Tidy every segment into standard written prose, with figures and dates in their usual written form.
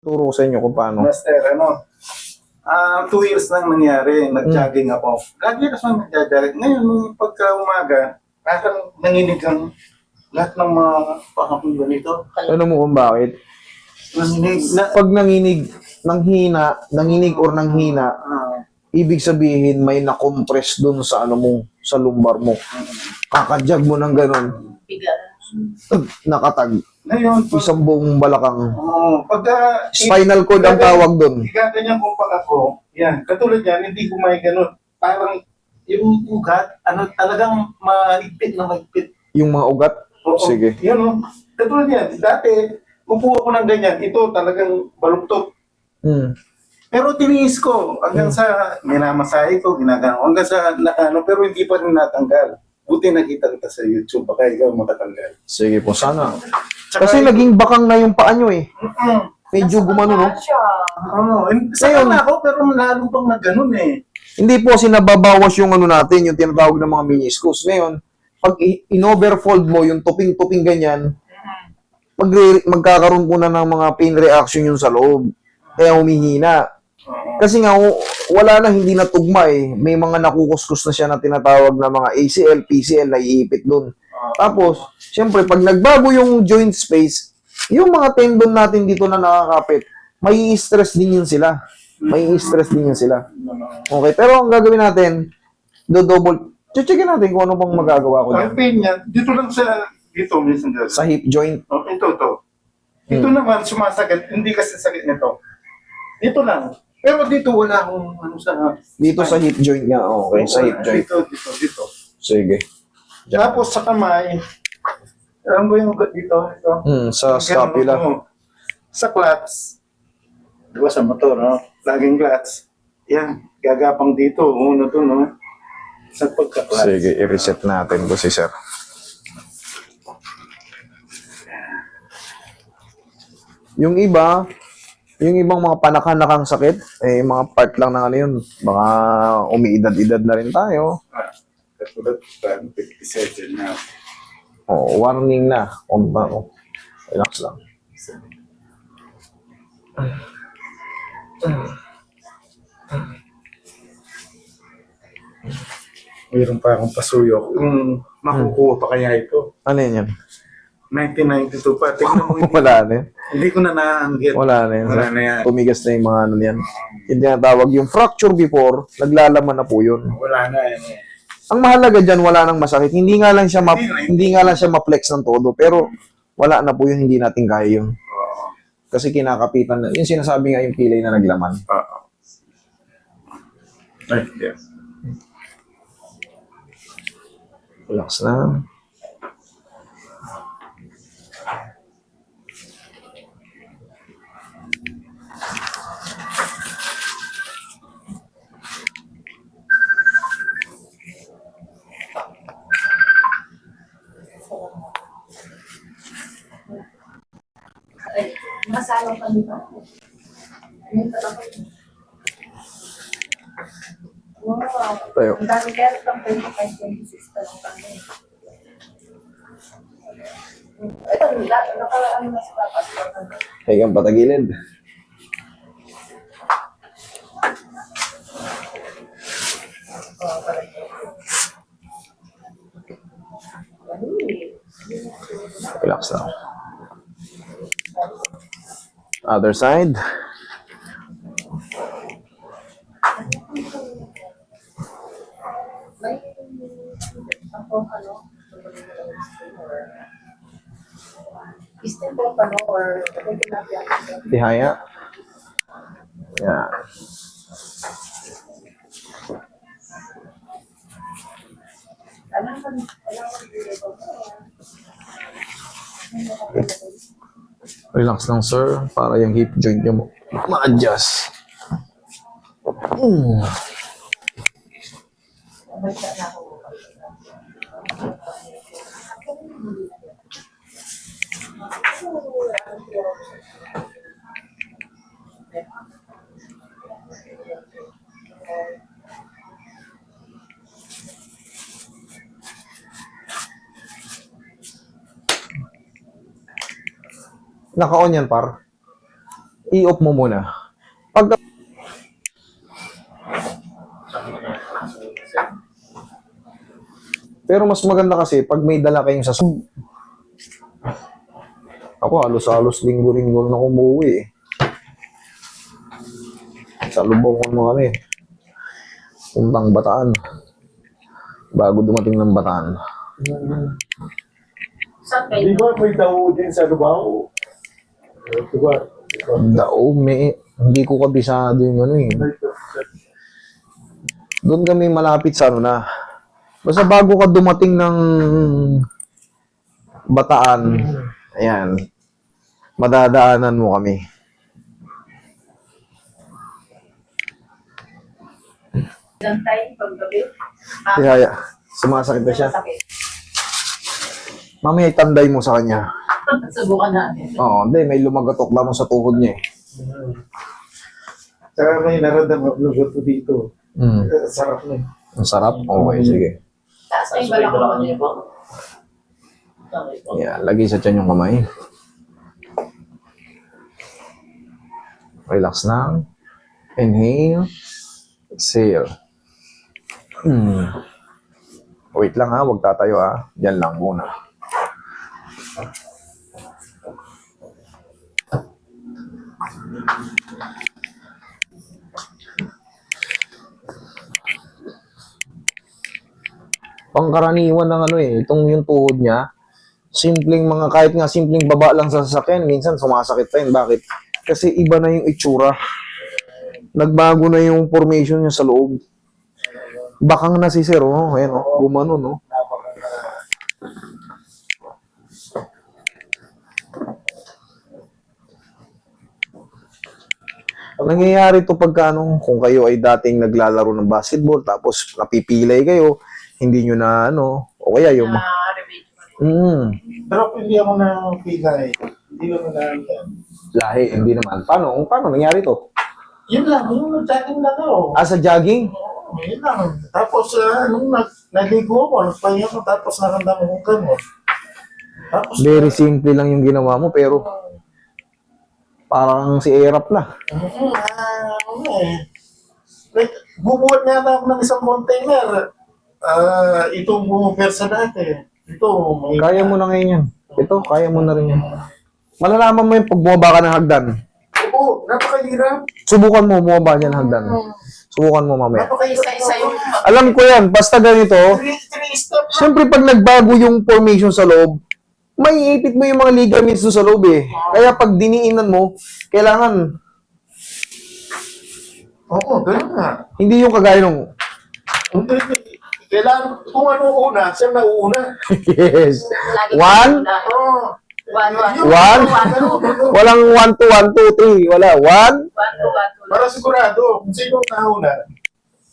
Turo sa inyo kung paano. Master, 2 years lang nangyari, nag-jogging ako. Lagi kasi nag-jogging. Ngayon, nung pagka-umaga, parang nanginig ang lahat ng mga pakapong ganito. Ano mo kung bakit? Nanginig na. Pag nanginig or nanghina, ibig sabihin may na-compress dun sa ano mo, sa lumbar mo. Kakajag mo ng ganun. Nakatag. Ngayon, Isang buong balakang. pagka... Spinal cord ang tawag dun. Igaganyan kong pag ako, yan, katulad yan, hindi ko may ganun. Parang yung ugat, talagang maigpit na maigpit. Yung mga ugat? Oo, Sige. Yan o. Katulad yan. Dati, upo ako ng ganyan. Ito talagang baluktot. Hmm. Pero tiniis ko hanggang sa minamasahe ko, ginagano. Hanggang sa pero hindi pa rin natanggal. Buti nakita kita sa YouTube, baka ikaw matatanggal. Sige po, sana. Tsaka Kasi naging bakang na yung paa nyo eh. Medyo gumano, no? Sayang na ako, pero lalo pang nagganon eh. Hindi po kasi nababawas yung ano natin, yung tinatawag ng mga meniscus. Ngayon, pag in-overfold mo, yung tuping-tuping ganyan, magkakaroon po na ng mga pain reaction yung sa loob. Kaya humihina. Kasi nga, wala na, hindi na tugma eh. May mga nakukuskus na siya na tinatawag na mga ACL, PCL na iipit doon. Tapos, siyempre, pag nagbago yung joint space, yung mga tendon natin dito na nakakapit, may stress din yun sila. May stress din yun sila. Okay, pero ang gagawin natin, double, checkin natin kung ano pang magagawa ko Ang dyan. pain niya, dito lang dito minsan dyan. Sa hip joint. Oh, ito. Ito naman, sumasakit. Hindi kasi sakit nito. Dito lang. Pero dito wala akong Dito sa hip joint nga, okay, sa hip joint. Dito. Sige. Tapos sa kamay, alam mo yung dito, ito. Sa scapula. Sa clutch. Diba sa motor, no? Laging clutch. Yan, gagapang dito. Una to, no? Sa pagka-clutch. Sige, i-reset natin po si sir. Yung ibang mga panakanakang sakit, eh, mga part lang ng ano yun. Baka umiidad-idad na rin tayo. Katulad, 57 na. Warning na. Relax lang. Mayroon pa akong pasuyo. Makukuha pa kaya ito? Ano yun yan? 1992 pa. Tingnan mo. Wala na yun. Hindi ko na naanggit. Wala na yun. Wala na yan. Tumigas na yung mga ano yan. Yung tinatawag yung fracture before, naglalaman na po yun. Wala na yan. Ang mahalaga dyan, wala nang masakit. Hindi nga lang siya ma-flex ng todo, pero wala na po yun, hindi natin kaya yun. Kasi kinakapitan na. Yung sinasabi nga yung pilay na naglaman. Ay, yeah. Relax na. Masalang pa dito. Wow. Tayo. Ang dami kaya itong 25-26 pa lang kami. Ito, nakalaan na sa papas. Higang patagilid. Relax lang. Other side. May ako, Eastern po pa, no? Or Tihaya. Yan. Relax lang, sir. Para yung hip joint nyo ma-adjust. Naka-on yan, par. I-off mo muna. Pag Pero mas maganda kasi pag may dala kayong ako halos-halos linggo-linggo na umuwi eh. Sa Lubongon mo kami. Puntang Bataan. Bago dumating ng Bataan. Saan Di kayo? ba may daw din sa Lubao? Di ba? Dao, hindi ko kabisado yung ano eh. Doon kami malapit sa ano na. Basta bago ka dumating ng Bataan, ayan, madadaanan mo kami. Lantay, paggabi. Kaya, sumasakit na siya. Masakit. Mamaya itanday mo sa kanya. Subukan natin. Oo, hindi, may lumagatok lamang sa tuhod niya eh. Saka may naradamang luto dito. Mm. Sarap na. Ang sarap? Okay, sige. Taas na yung balakang mo. Yan, lagay sa tiyan yung kamay. Relax lang. Inhale. Exhale. Wait lang ha, huwag tatayo ha. Diyan lang muna. Pangkaraniwan ng ano eh, itong yung tuhod niya, simpleng mga, kahit nga simpleng baba lang sa sasakyan, minsan sumasakit pa yun. Bakit? Kasi iba na yung itsura. Nagbago na yung formation niya sa loob. Bakang na si Sir, oh. Ayan, oh. Gumano, no? Nangyayari to pagka ano, kung kayo ay dating naglalaro ng basketball, tapos napipilay kayo, hindi nyo na ano, o kaya yung... Pero hindi ako na pilay. Hindi ko na Lahi, hindi naman. Paano nangyari to? Yun lang, yung nag-chatting lang ako. Sa jogging? Yun lang. Tapos, nung naligo ako, nagpahinga ko, tapos naramdaman kong gamot. Tapos, Very simple lang yung ginawa mo, pero parang si Erap na. like, bubuhat nga na ako ng isang container. Itong bumupersa dati. Ito, may... Kaya mo na ngayon yan. Ito, kaya mo na rin yan. Malalaman mo yung pag bumaba ka ng hagdan. Oo, napakahirap. Subukan mo, bumaba dyan ng hagdan. Subukan mo mamaya. Isa-isa yung Alam ko yan, basta ganito, Three step. siyempre pag nagbago yung formation sa loob, may ipit mo yung mga ligaments doon sa loob eh. Kaya pag diniinan mo, kailangan, Oo, ganun nga. hindi yung kagaya nung, Kailangan, kung ano una, siya na una. yes. lagi One, Oo. One. One? Walang 1, 2, 1, 2, 3. Wala. 1. Para sigurado, kung sino nauna,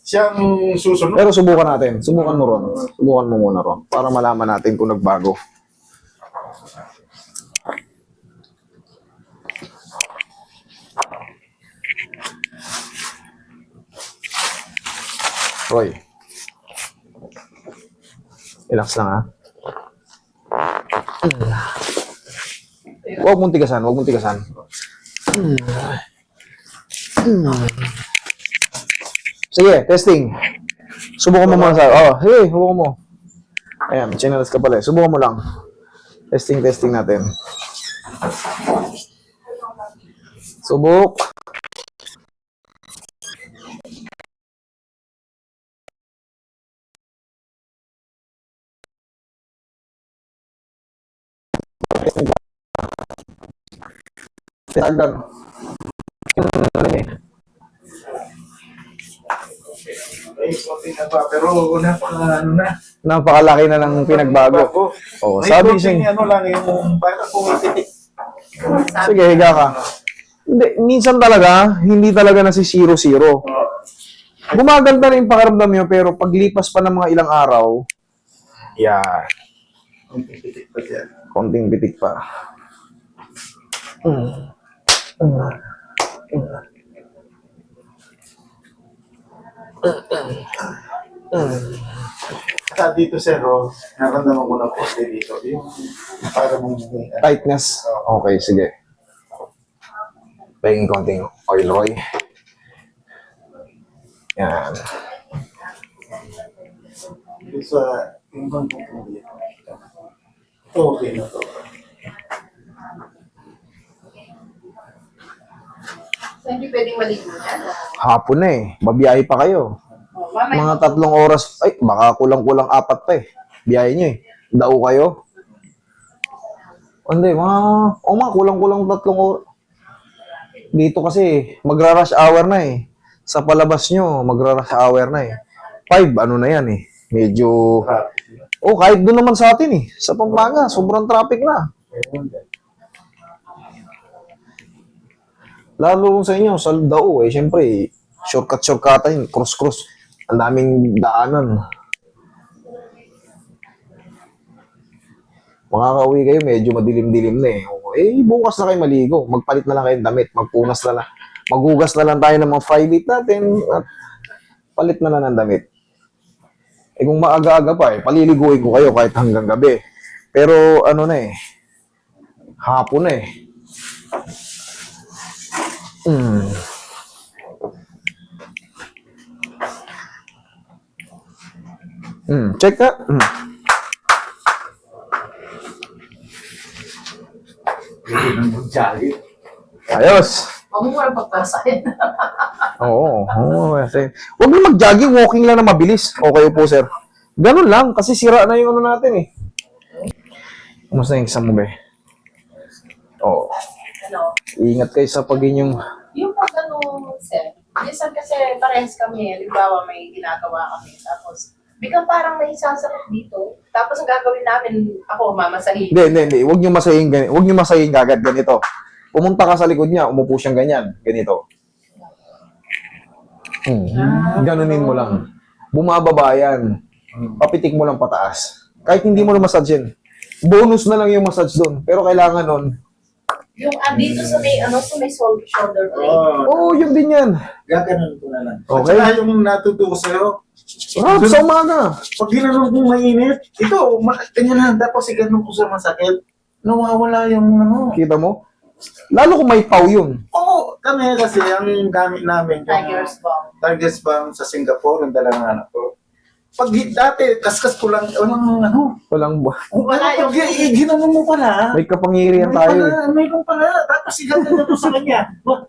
siyang susunod. Pero subukan natin. Subukan mo ron. Subukan mo muna ron. Para malaman natin kung nagbago. Roy. Relax lang ha. Huwag mong tigasan. Huwag mong tigasan. Sige, testing. Subukan mo muna sa... Oh, sige, subukan mo. Ayan, chinalas ka pala eh. Subukan mo lang. Testing natin. Subok. Tagdan. Ay, konti na pa, pero ano na. Napakalaki na ng pinagbago. Oh, May sabi konting siya. ano lang, yung parang pumititik. Sige, higa ka. Hindi, minsan talaga, hindi talaga na si 0-0. Gumaganda na yung pakiramdam nyo, pero paglipas pa ng mga ilang araw, yan, Pumititik pa siya. konting bitik pa. Saka dito, sir, naramdaman ko na po dito. Yung parang Tightness. Okay, sige. Pahingin konting oil Roy. Yan. Sa yung bang pupuli. Okay na to. So, hindi pwedeng maligo yan. Hapon na eh. Babiyahe pa kayo. Oh, mamaya. Mga 3 oras. Ay, baka kulang-kulang 4 pa eh. Biyahe nyo eh. Dao kayo. Hindi, mga kulang-kulang 3 oras. Dito kasi, magra-rush hour na eh. Sa palabas nyo, magra-rush hour na eh. 5, ano na yan eh. Medyo... Oh, kahit doon naman sa atin eh. Sa Pampanga, sobrang traffic na. Lalo sa inyo, sa Dao eh. Siyempre, shortcut-shortcutan, cross-cross. Ang daming daanan. Makakauwi kayo, medyo madilim-dilim na eh. Eh, bukas na kayo maligo. Magpalit na lang kayong damit. Magpunas na lang. Maghugas na lang tayo ng mga private natin. At palit na lang ng damit. Eh kung maaga-aga pa eh, paliliguin ko kayo kahit hanggang gabi. Pero ano na eh, hapon na eh. Check ka. Ayos. Huwag mo parang pagpasahin. Oo. Kasi, huwag mo mag-jogging, walking lang na mabilis. Okay po, sir. Ganun lang, kasi sira na yung ano natin eh. Kumusta yung exam mo, be? Oo. Ano? Ingat kayo sa pag-inyong... Yung pag ano, sir, minsan kasi parehas kami, halimbawa may ginagawa kami, tapos biglang parang may sasakit dito. Tapos ang gagawin namin, ako mamasahin. Hindi. Huwag nyo masahin ganito. Huwag nyo masahin kagad ganito. Pumunta ka sa likod niya, umupo siyang ganyan. Ganito. Ganunin mo lang. Bumababa yan. Papitik mo lang pataas. Kahit hindi mo na massage yan. Bonus na lang yung massage doon. Pero kailangan nun. Yung dito sa may, sa may shoulder blade. Oo, yun din yan. Gaganon ko na lang. Okay. At saka yung natuto ko sa'yo, Sa umaga. pag ginanon ko mainit, ito, ganyan na, tapos iganon ko sa masakit, nawawala yung ano. Kita mo? Lalo kung may paw yun. Oo, kami kasi ang gamit namin, Tiger's Balm. Tiger's Balm sa Singapore, ang dalang anak ko. Pag dati, kaskas ko lang, ano, Walang Wala yung- ginanon mo pala. may kapangyarihan tayo eh. May pala, tapos iganon ko sa kanya. Wah,